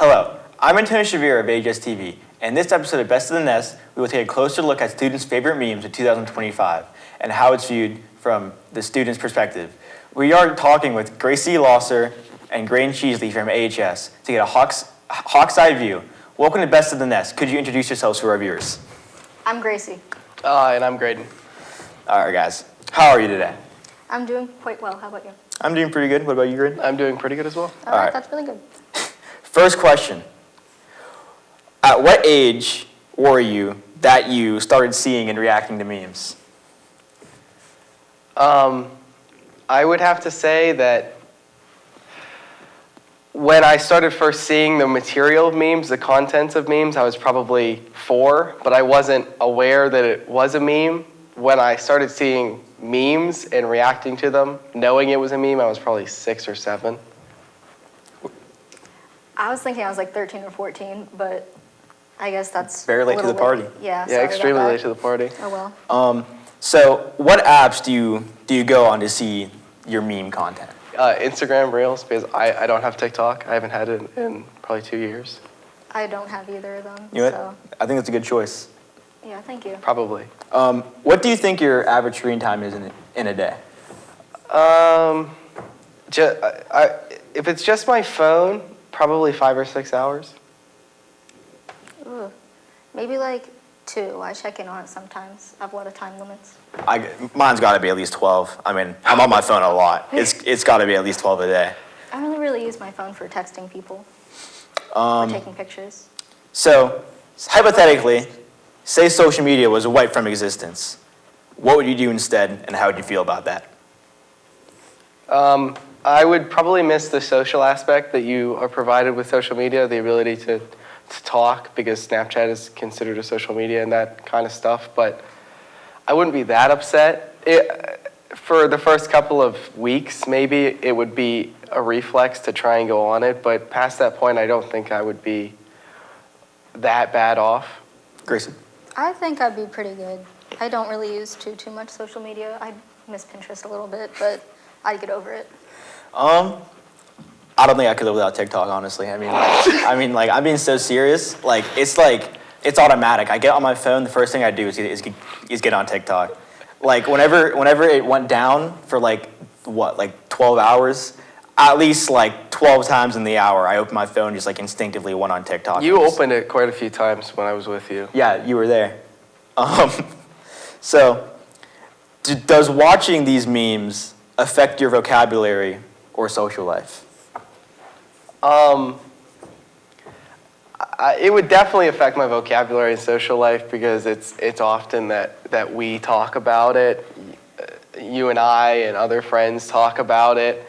Hello, I'm Antonio Chavira of AHS-TV, and in this episode of Best of the Nest, we will take a closer look at students' favorite memes of 2025 and how it's viewed from the student's perspective. We are talking with Gracie Elosser and Graydon Sheasley from AHS to get a hawk's eye view. Welcome to Best of the Nest. Could you introduce yourselves to our viewers? I'm Gracie. And I'm Graydon. All right, guys. How are you today? I'm doing quite well. How about you? I'm doing pretty good. What about you, Graydon? I'm doing pretty good as well. All right, that's really good. First question. At what age were you that you started seeing and reacting to memes? I would have to say that when I started first seeing the material of memes, the contents of memes, I was probably 4, but I wasn't aware that it was a meme. When I started seeing memes and reacting to them, knowing it was a meme, I was probably 6 or 7. I was thinking I was like 13 or 14, but I guess that's very late to the party. Yeah, Yeah, extremely late to the party. Oh well. So what apps do you go on to see your meme content? Instagram Reels, because I don't have TikTok. I haven't had it in probably 2 years. I don't have either of them. You know so. I think that's a good choice. Yeah, thank you. Probably. What do you think your average screen time is in a day? If it's just my phone, probably 5 or 6 hours. Ooh. Maybe like 2. I check in on it sometimes. I have a lot of time limits. Mine's got to be at least 12. I mean, I'm on my phone a lot. It's got to be at least 12 a day. I only really use my phone for texting people or taking pictures. So, hypothetically, say social media was wiped from existence. What would you do instead, and how would you feel about that? I would probably miss the social aspect that you are provided with social media, the ability to talk, because Snapchat is considered a social media and that kind of stuff, but I wouldn't be that upset. For the first couple of weeks, maybe it would be a reflex to try and go on it, but past that point, I don't think I would be that bad off. Gracie? I think I'd be pretty good. I don't really use too much social media. I miss Pinterest a little bit, but I'd get over it. I don't think I could live without TikTok, honestly. I'm being so serious. It's automatic. I get on my phone, the first thing I do is get on TikTok. Like, whenever it went down for 12 hours, at least 12 times in the hour, I opened my phone, just instinctively went on TikTok. You opened it quite a few times when I was with you. Yeah, you were there. So, does watching these memes affect your vocabulary or social life? It would definitely affect my vocabulary and social life because it's often that we talk about it. You and I and other friends talk about it.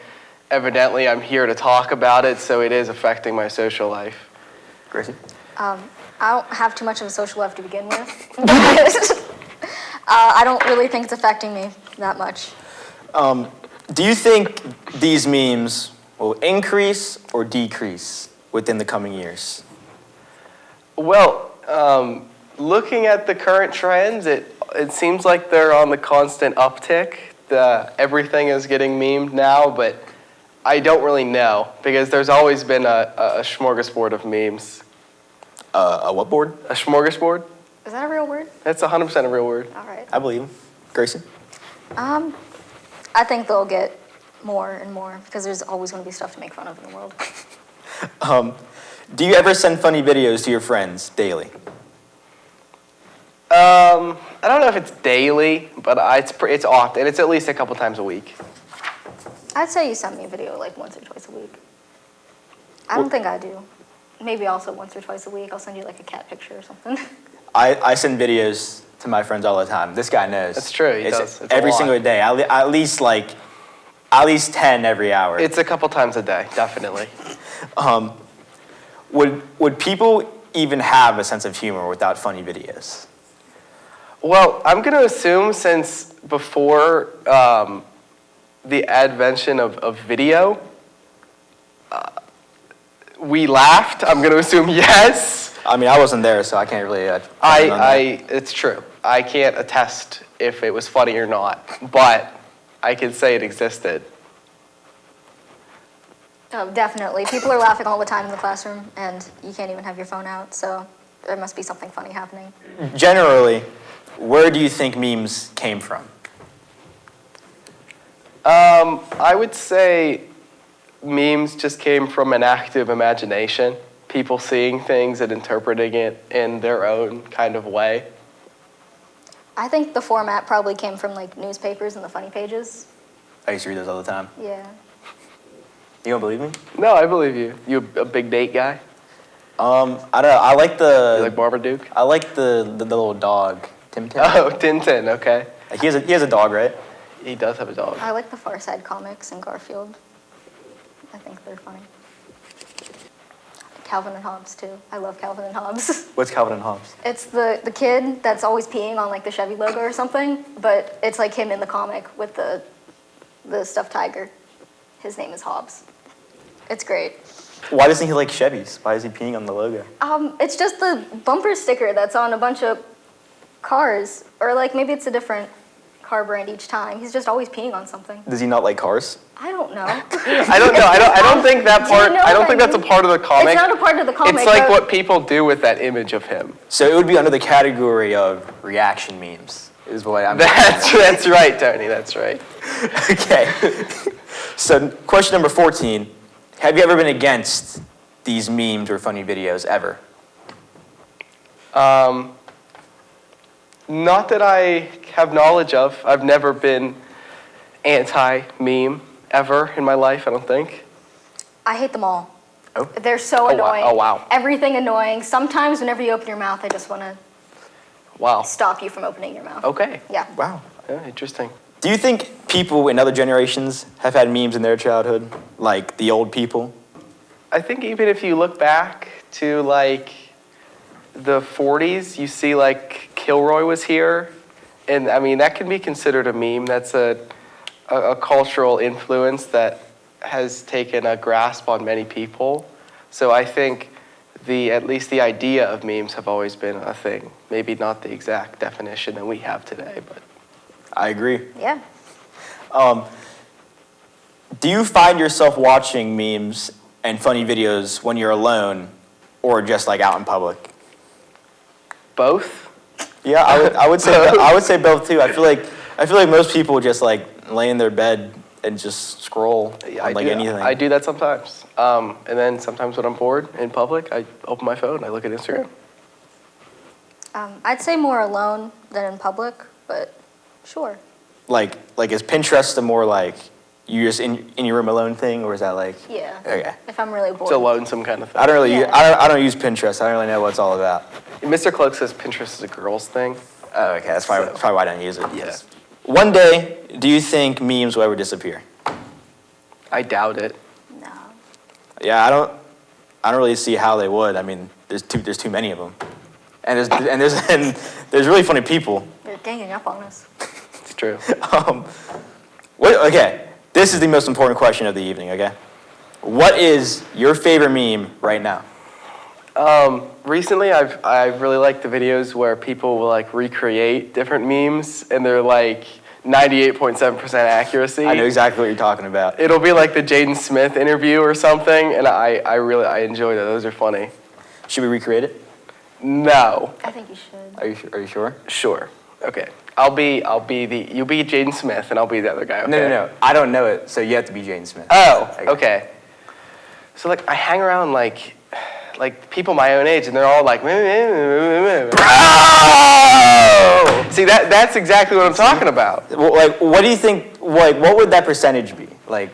Evidently, I'm here to talk about it, so it is affecting my social life. Gracie? I don't have too much of a social life to begin with. I don't really think it's affecting me that much. Do you think these memes will increase or decrease within the coming years? Well, looking at the current trends, it seems like they're on the constant uptick. Everything is getting memed now, but I don't really know because there's always been a smorgasbord of memes. A what board? A smorgasbord? Is that a real word? That's 100% a real word. All right. I believe him. Gracie? I think they'll get more and more because there's always going to be stuff to make fun of in the world. Do you ever send funny videos to your friends daily? I don't know if it's daily, but it's often. It's at least a couple times a week. I'd say you send me a video once or twice a week. I don't think I do. Maybe also once or twice a week. I'll send you a cat picture or something. I send videos to my friends all the time. This guy knows. That's true. He does. It's every single day. At least 10 every hour. It's a couple times a day, definitely. Would people even have a sense of humor without funny videos? Well, I'm going to assume since before the advention of video, we laughed. I'm going to assume yes. I mean, I wasn't there, so I can't really. It's true. I can't attest if it was funny or not, but I can say it existed. Oh, definitely. People are laughing all the time in the classroom, and you can't even have your phone out, so there must be something funny happening. Generally, where do you think memes came from? I would say memes just came from an active imagination. People seeing things and interpreting it in their own kind of way. I think the format probably came from like newspapers and the funny pages. I used to read those all the time. Yeah. You don't believe me? No, I believe you. You a big date guy? I don't know. I like You like Marmaduke? I like the little dog, Tim Tim. Oh, Tintin, okay. He has a dog, right? He does have a dog. I like the Far Side comics and Garfield. I think they're funny. Calvin and Hobbes too. I love Calvin and Hobbes. What's Calvin and Hobbes? It's the kid that's always peeing on like the Chevy logo or something, but it's like him in the comic with the stuffed tiger. His name is Hobbes. It's great. Why doesn't he like Chevys? Why is he peeing on the logo? It's just the bumper sticker that's on a bunch of cars, or like maybe it's a different car brand each time. He's just always peeing on something. Does he not like cars? I don't know. I don't know. I don't think that Do you part. know I don't what think I that's a mean? part of the comic. It's not a part of the comic. It's like but what people do with that image of him. So it would be under the category of reaction memes, is what I'm. That's right, Tony. That's right. Okay. So question number 14: have you ever been against these memes or funny videos ever? Not that I have knowledge of. I've never been anti-meme ever in my life, I don't think. I hate them all. Oh. They're so wow. annoying. Oh, wow. Everything annoying. Sometimes whenever you open your mouth, I just want to Wow. stop you from opening your mouth. Okay. Yeah. Wow. Yeah, interesting. Do you think people in other generations have had memes in their childhood, like the old people? I think even if you look back to like the 40s, you see like Kilroy was here. And I mean, that can be considered a meme. That's a cultural influence that has taken a grasp on many people. So I think at least the idea of memes have always been a thing. Maybe not the exact definition that we have today, but. I agree. Yeah. Do you find yourself watching memes and funny videos when you're alone or just like out in public? Both? Yeah, I would say both too. I feel like most people just like lay in their bed and just scroll on like anything. I do that sometimes. And then sometimes when I'm bored in public, I open my phone, I look at Instagram. I'd say more alone than in public, but sure. Like is Pinterest the more like you just in your room alone thing, or is that like? Yeah. Okay. If I'm really bored. It's a lonesome kind of thing. I don't really. Yeah. I don't use Pinterest. I don't really know what it's all about. Mr. Cloak says Pinterest is a girl's thing. Oh, okay. That's probably why I don't use it. Yeah. One day, do you think memes will ever disappear? I doubt it. No. Yeah, I don't really see how they would. I mean, there's too many of them, and there's really funny people. They're ganging up on us. It's true. Okay, this is the most important question of the evening. Okay, what is your favorite meme right now? Recently, I've really liked the videos where people will like recreate different memes, and they're like 98.7% accuracy. I know exactly what you're talking about. It'll be like the Jaden Smith interview or something, and I really enjoy that. Those are funny. Should we recreate it? No. I think you should. Are you sure? Sure. Okay. You'll be Jaden Smith, and I'll be the other guy. Okay? No. I don't know it, so you have to be Jaden Smith. Oh, okay. So like I hang around like people my own age, and they're all like, oh! See, that's exactly what I'm talking about. Well, like, what do you think? Like, what would that percentage be? Like,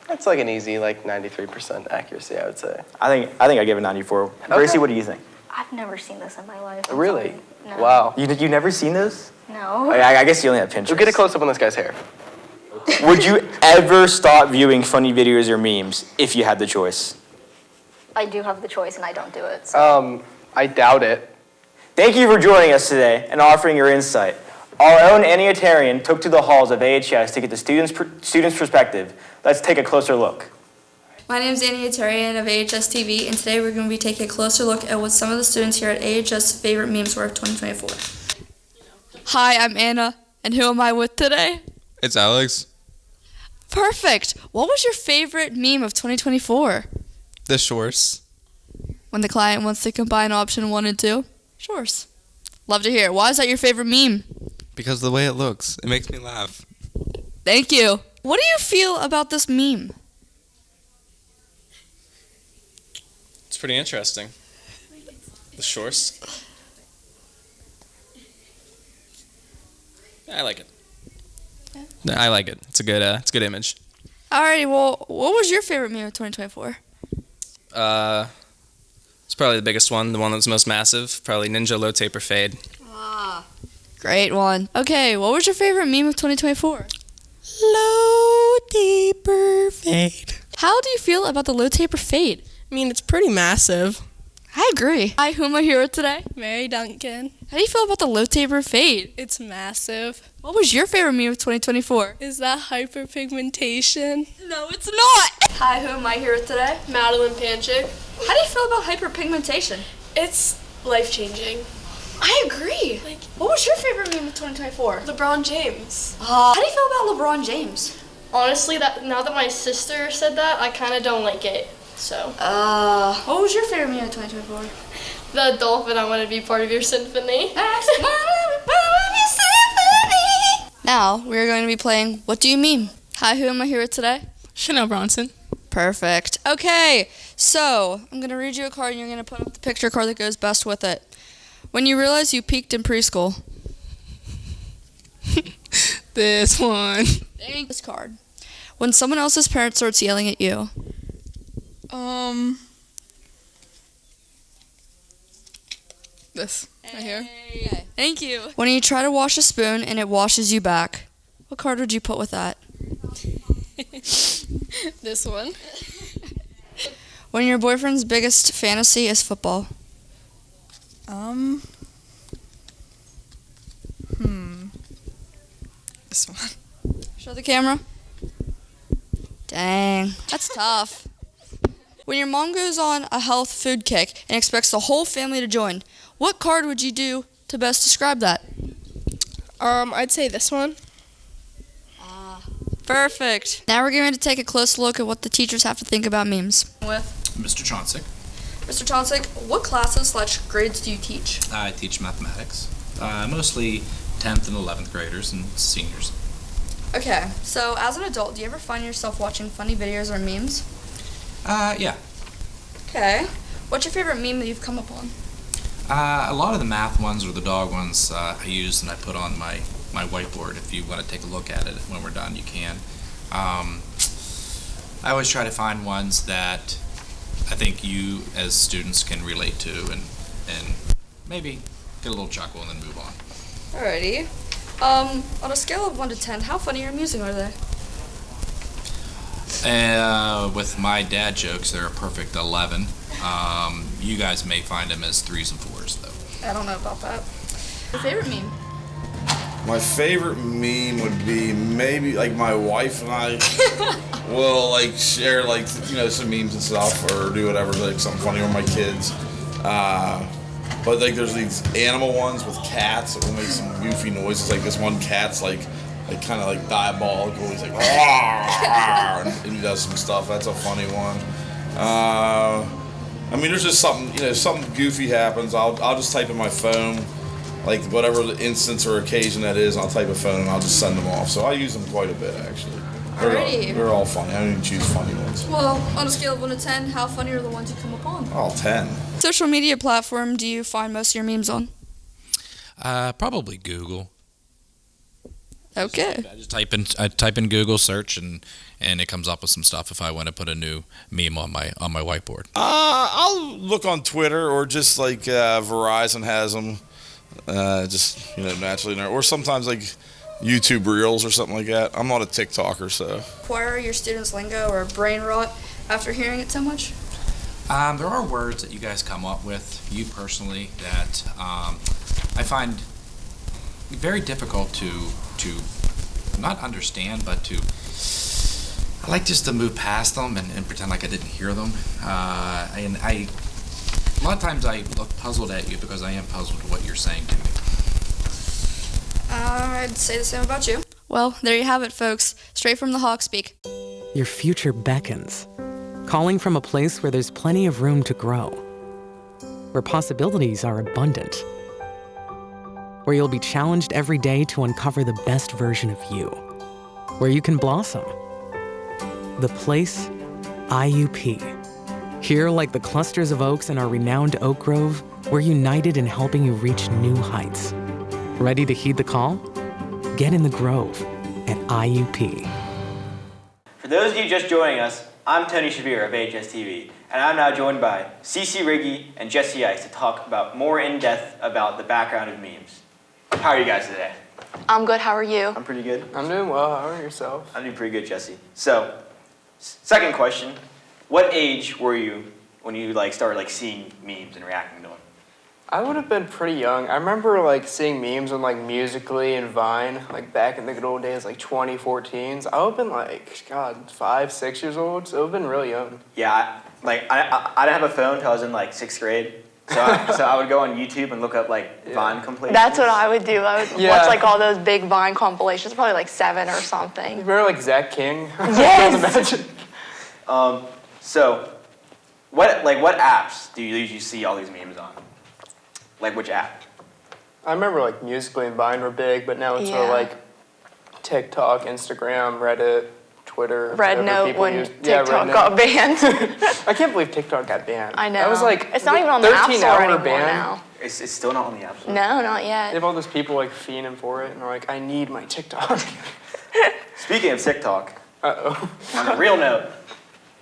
That's like an easy 93% accuracy, I would say. I think I give it 94. Gracie, what do you think? I've never seen this in my life. I'm Really? sorry. No. Wow. You never seen this? No. I guess you only have Pinterest. So get a close up on this guy's hair. Would you ever stop viewing funny videos or memes if you had the choice? I do have the choice, and I don't do it. So. I doubt it. Thank you for joining us today and offering your insight. Our own Anniatarian took to the halls of AHS to get the students' perspective. Let's take a closer look. My name is Anniatarian of AHS-TV, and today we're going to be taking a closer look at what some of the students here at AHS' favorite memes were of 2024. Hi, I'm Anna, and who am I with today? It's Alex. Perfect. What was your favorite meme of 2024? The shorts. When the client wants to combine option 1 and 2? Shorts. Love to hear it. Why is that your favorite meme? Because of the way it looks. It makes me laugh. Thank you. What do you feel about this meme? It's pretty interesting. The shorts. I like it. I like it. It's a good image. Alrighty, well, what was your favorite meme of 2024? It's probably the biggest one, the one that's most massive. Probably Ninja Low Taper Fade. Great one. Okay, what was your favorite meme of 2024? Low taper fade. How do you feel about the low taper fade? I mean, it's pretty massive. I agree. Hi, who am I here with today? Mary Duncan. How do you feel about the low taper fade? It's massive. What was your favorite meme of 2024? Is that hyperpigmentation? No, it's not. Hi, who am I here with today? Madeline Panchik. How do you feel about hyperpigmentation? It's life-changing. I agree. What was your favorite meme of 2024? LeBron James. How do you feel about LeBron James? Honestly, now that my sister said that, I kind of don't like it. So, What was your favorite meme of 2024? the dolphin, I want to be part of your symphony. Now, we're going to be playing What Do You Mean? Hi, who am I here with today? Chanel Bronson. Perfect. Okay, so I'm going to read you a card and you're going to put up the picture card that goes best with it. When you realize you peaked in preschool. This one. This card. When someone else's parent starts yelling at you. This right here. Okay, thank you. When you try to wash a spoon and it washes you back. What card would you put with that? This one. When your boyfriend's biggest fantasy is football. This one. Show the camera. Dang, that's tough. When your mom goes on a health food kick and expects the whole family to join, what card would you do to best describe that? I'd say this one. Perfect. Now we're going to take a close look at what the teachers have to think about memes. Mr. Chauncey. Mr. Chauncey, what classes/grades do you teach? I teach mathematics, mostly 10th and 11th graders and seniors. Okay, so as an adult, do you ever find yourself watching funny videos or memes? Yeah. Okay. What's your favorite meme that you've come upon? A lot of the math ones or the dog ones I use and I put on my whiteboard. If you want to take a look at it when we're done, you can. I always try to find ones that I think you as students can relate to and maybe get a little chuckle and then move on. Alrighty. On a scale of 1 to 10, how funny or amusing are they? With my dad jokes, they're a perfect 11. You guys may find them as 3s and 4s, though. I don't know about that. Your favorite meme? My favorite meme would be maybe like my wife and I will like share like some memes and stuff or do whatever, like something funny with my kids. But like there's these animal ones with cats that will make some goofy noises. Like this one cat's like kind of like diabolical. He's like "Rawr," and he does some stuff. That's a funny one. I mean, there's just something something goofy happens. I'll just type in my phone, like whatever the instance or occasion that is. I'll type a phone and I'll just send them off. So I use them quite a bit actually. They're all funny. I don't even choose funny ones. Well, on a scale of 1 to 10, how funny are the ones you come upon? Oh, 10. Social media platform do you find most of your memes on? Probably Google. Okay. I just type in Google search and it comes up with some stuff if I want to put a new meme on my whiteboard. I'll look on Twitter or just like Verizon has them, just naturally, or sometimes like YouTube Reels or something like that. I'm not a TikToker, so. Acquire your students' lingo or brain rot after hearing it so much? There are words that you guys come up with, you personally, that I find very difficult to not understand, but I like just to move past them and pretend like I didn't hear them. And a lot of times I look puzzled at you because I am puzzled at what you're saying to me. I'd say the same about you. Well, there you have it, folks. Straight from the Hawkspeak. Your future beckons, calling from a place where there's plenty of room to grow, where possibilities are abundant, where you'll be challenged every day to uncover the best version of you, where you can blossom. The place, IUP. Here, like the clusters of oaks in our renowned oak grove, we're united in helping you reach new heights. Ready to heed the call? Get in the grove at IUP. For those of you just joining us, I'm Tony Chavira of AHS-TV, and I'm now joined by Ceci Righi and Jesse Ice to talk about more in depth about the background of memes. How are you guys today? I'm good. How are you? I'm pretty good. I'm doing well. How are yourself? I'm doing pretty good, Jesse. So, second question, what age were you when you started seeing memes and reacting to them? I would have been pretty young. I remember seeing memes on Musical.ly and Vine, back in the good old days, 2014. So I would have been 5, 6 years old. So I would have been really young. Yeah, I didn't have a phone until I was in 6th grade. So I would go on YouTube and look up Vine compilations. That's what I would do. I would Yeah. watch all those big Vine compilations, probably 7 or something. You remember Zach King? Yes! Imagine. So, what apps do you usually see all these memes on? Which app? I remember Musical.ly and Vine were big, but now it's Yeah. TikTok, Instagram, Reddit, Twitter. Red whatever Note people when use. Yeah, TikTok Red got Note. banned. I can't believe TikTok got banned. I know. That was it's not even on the App Store 13-hour anymore ban. now. It's still not on the App Store? No, not They yet. have all those people fiending for it, and they're I need my TikTok. Speaking of TikTok, Uh-oh. on a real note,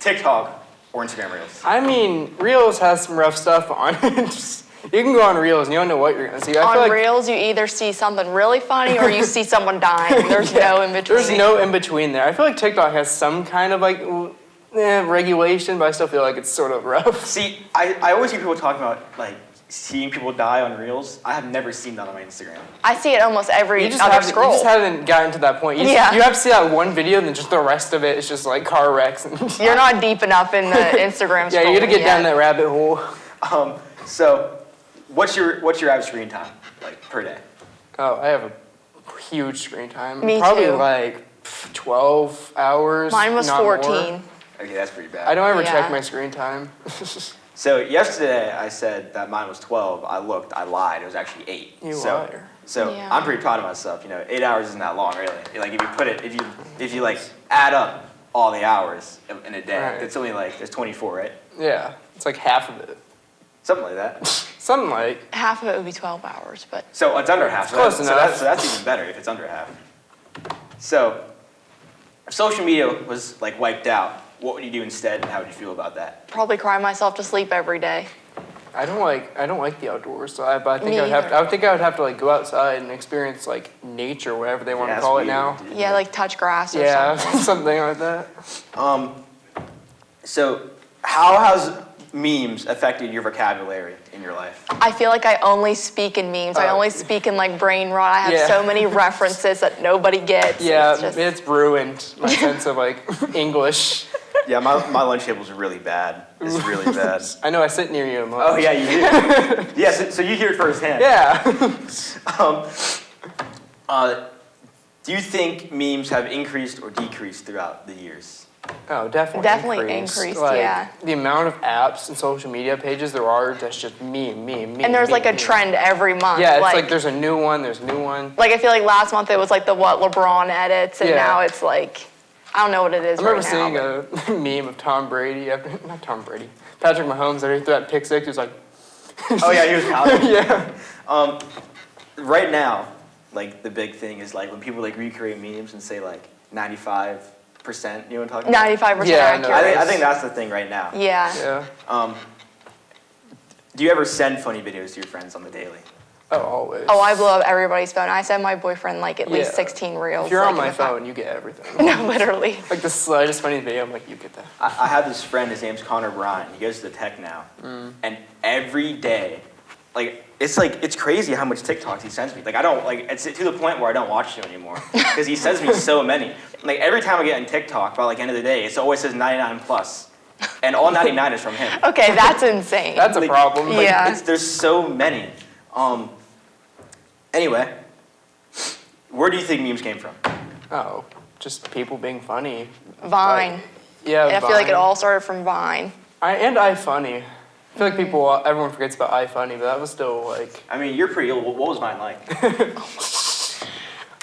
TikTok or Instagram Reels? I mean, Reels has some rough stuff on it. You can go on Reels and you don't know what you're going to see. I feel On Reels, you either see something really funny or you see someone dying. There's no in between. There's no in between there. I feel TikTok has some kind of regulation, but I still feel it's sort of rough. See, I always hear people talking about seeing people die on Reels. I have never seen that on my Instagram. I see it almost every You just other scroll. You just haven't gotten to that point. You have to see that one video, and then just the rest of it is just car wrecks. And You're not deep enough in the Instagram scroll. Yeah, you got to get down that rabbit hole. So, what's your average screen time per day? Oh, I have a huge screen time. Me Probably too. 12 hours. Mine was not 14. more. Okay, that's pretty bad. I don't ever Yeah. check my screen time. So yesterday I said that mine was 12. I looked, I lied. It was actually 8. You so, liar. So Yeah. I'm pretty proud of myself. 8 hours isn't that long, really. If you put it, if you add up all the hours in a day, Right. it's only there's 24, right? Yeah, it's half of it. Something like that. Something Half of it would be 12 hours, but So it's under half. Close enough. So that's even better if it's under half. So if social media was wiped out, what would you do instead, and how would you feel about that? probably cry myself to sleep every day. I don't like the outdoors, so I think Me I either. would think I would have to go outside and experience nature, whatever they want Yeah, to that's call it weird, now. dude. Yeah, touch grass or Yeah, something. something like that. So how has memes affected your vocabulary in your life? I feel I only speak in memes. I only speak in brain rot. I have Yeah. so many references that nobody gets. Yeah, It's just- it's ruined my sense of English. Yeah, my lunch table's really bad. It's really bad. I know I sit near you. Oh yeah, you do. Yeah, so you hear it firsthand. Yeah. Do you think memes have increased or decreased throughout the years? Oh, definitely. Definitely increased, yeah. The amount of apps and social media pages there are, that's just meme. and there's a trend every month. Yeah, it's there's a new one, there's a new one. I feel last month it was the what LeBron edits, and Yeah. now it's I don't know what it is I remember right seeing now. a meme of Tom Brady, not Tom Brady, Patrick Mahomes, that he threw that pick six, he was Oh yeah, he was college. yeah. Right now, the big thing is when people recreate memes and say 95%. You know what I'm talking about? 95% Yeah, I know. accurate. I think that's the thing right now. Yeah. Yeah. Do you ever send funny videos to your friends on the daily? Oh, always. Oh, I blow up everybody's phone. I send my boyfriend at least Yeah. 16 reels. If you're on in my a phone. phone, you get everything. No, literally. The slightest funny video, I'm you get that. I have this friend, his name's Connor Bryan. He goes to the tech now. And every day, it's crazy how much TikToks he sends me. I don't, it's to the point where I don't watch them anymore. Because he sends me so many. Every time I get on TikTok, by end of the day, it always says 99 plus. And all 99 is from him. Okay, that's insane. That's a problem. Yeah. There's so many. Anyway, where do you think memes came from? Oh, just people being funny. Vine. Like, yeah, And I feel like it Vine. all started from Vine. And iFunny. I feel like everyone forgets about iFunny, but that was still like. I mean, you're pretty old. What was Vine like?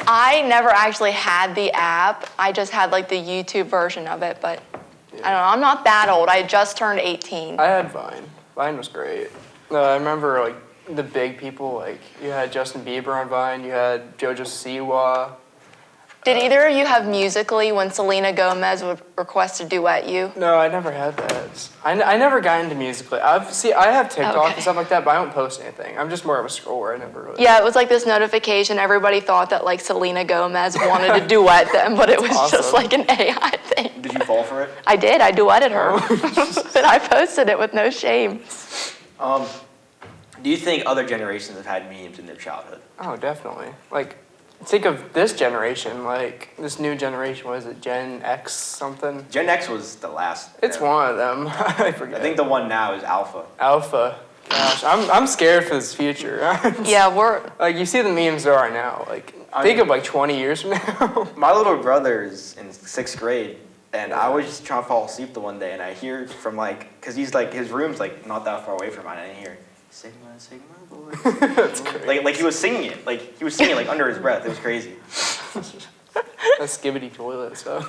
I never actually had the app. I just had like the YouTube version of it, but I don't know. I'm not that old. I just turned 18. I had Vine. Vine was great. I remember like the big people, like you had Justin Bieber on Vine, you had JoJo Siwa. Did either of you have Musically when Selena Gomez would request to duet you? No, I never had that. I never got into Musically. I have TikTok Okay. and stuff like that, but I don't post anything. I'm just more of a scroller. I never really. Yeah, it was like this notification. Everybody thought that like Selena Gomez wanted to duet them, but it was just awesome. like an AI thing. Did you fall for it? I did. I duetted her. And I posted it with no shame. Do you think other generations have had memes in their childhood? Oh, definitely. Like, think of this generation, like this new generation. What is it, Gen X something? Gen X was the last. It's one of them. I forget. I think the one now is Alpha. Alpha. Gosh, I'm scared for this future. Yeah, we're. Like you see the memes there are now. Like think of like 20 years from now. My little brother is in 6th grade, and I was just trying to fall asleep the one day, and I hear from like, cause he's like his room's like not that far away from mine, and I hear Sigma, Sigma, boy. That's crazy. Like he was singing it, like he was singing like under his breath. It was crazy. That's skibbity toilet stuff.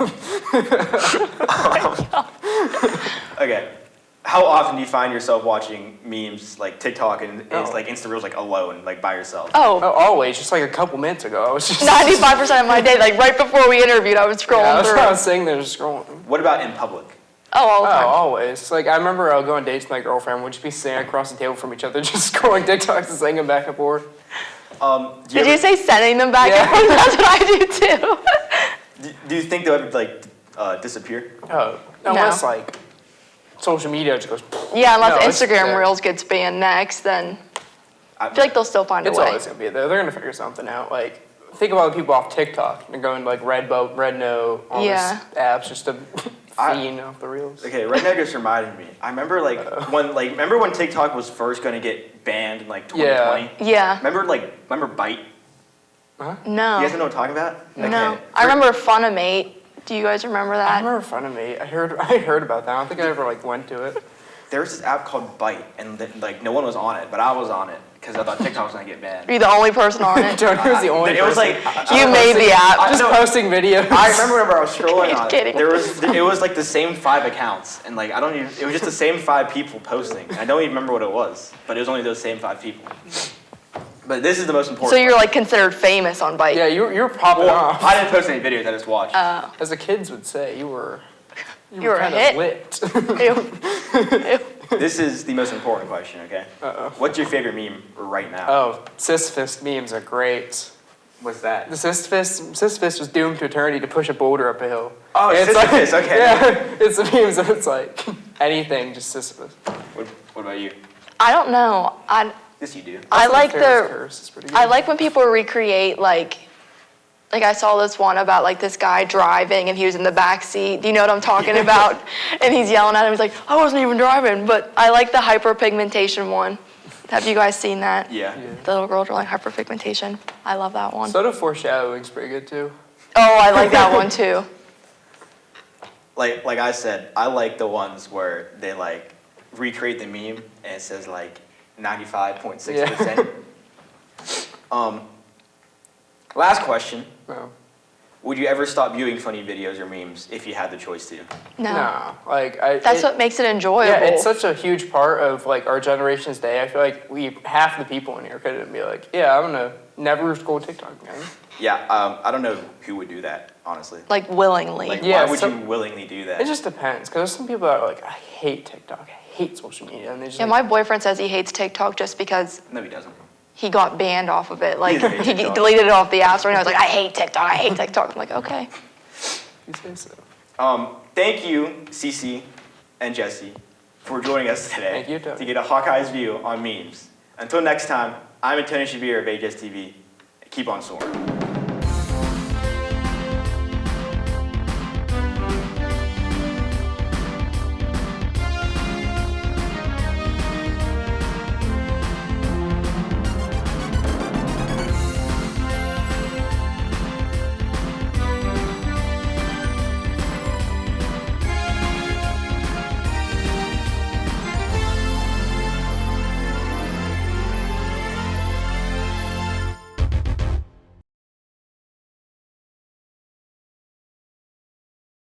Okay. How often do you find yourself watching memes like TikTok and it's like Insta Reels like alone, like by yourself? Oh, always. Just like a couple minutes ago, I was just 95% of my day, like right before we interviewed, I was scrolling Yeah, through. I was sitting there just scrolling. What about in public? Oh, all the time. Always. Like I remember I would go on dates with my girlfriend. We'd just be sitting across the table from each other, just scrolling TikToks and saying them back and forth. Did you say sending them back and forth? That's what I do too. Do you think they'll ever like disappear? Oh, unless like social media just goes. Yeah, unless No, it's Instagram there. Reels gets banned next, then I feel like they'll still find a It's way. always gonna be there. They're gonna figure something out. Like think about the people off TikTok and going to like Redno, all Yeah. these apps just to feed off the reels. Okay, right now just reminded me. I remember remember when TikTok was first going to get banned in like 2020? Yeah. Remember Byte? No. You guys know what I'm talking about? No. Okay. I remember Funimate. Do you guys remember I that? remember Funimate. I heard about that. I don't think I ever like went to it. There was this app called Byte, and like no one was on it, but I was on it because I thought TikTok was going to get banned. Are you the only person on it? Tony was the only It was person. like You made the app. Just posting videos. I remember whenever I was scrolling on Kidding. it. It was like the same 5 accounts, and like it was just the same 5 people posting. I don't even remember what it was, but it was only those same 5 people. But this is the most important. So you're like considered famous on Byte. Yeah, you're popping off. I didn't post any videos. I just watched. As the kids would say, you were a kind hit. of lit. Ew. This is the most important question. Okay. Uh-oh. What's your favorite meme right now? Oh, Sisyphus memes are great. What's that? The Sisyphus was doomed to eternity to push a boulder up a hill. Oh, And it's Sisyphus. like, Okay. Yeah, it's the memes that it's like anything, just Sisyphus. What about you? I don't know. Yes, you do. I like Pharaoh's Curse is pretty good. I like when people recreate like I saw this one about like this guy driving and he was in the back seat. Do you know what I'm talking about? And he's yelling at him. He's like, I wasn't even driving. But I like the hyperpigmentation one. Have you guys seen that? Yeah. The little girl drawing hyperpigmentation. I love that one. Sort of foreshadowing's pretty good too. Oh, I like that one too. Like I said, I like the ones where they like recreate the meme and it says like 95.6%. Last question. No. Would you ever stop viewing funny videos or memes if you had the choice to? No. Nah, like That's what makes it enjoyable. Yeah, it's such a huge part of like our generation's day. I feel like half the people in here could be like, yeah, I'm gonna never scroll TikTok again. Yeah, I don't know who would do that, honestly. Like willingly. Like, Yeah, why would so- you willingly do that? It just depends, because there's some people that are like, I hate TikTok, I hate social media, and they just Yeah, my boyfriend says he hates TikTok just because No, he doesn't. he got banned off of it. Like, doesn't hate he TikTok. deleted it off the app store and I was like, I hate TikTok, I hate TikTok. I'm like, okay. you say so. Thank you, Ceci and Jesse, for joining us today Thank you, Tony. to get a Hawkeye's view on memes. Until next time, I'm Antonio Chavira of AHS-TV. Keep on soaring.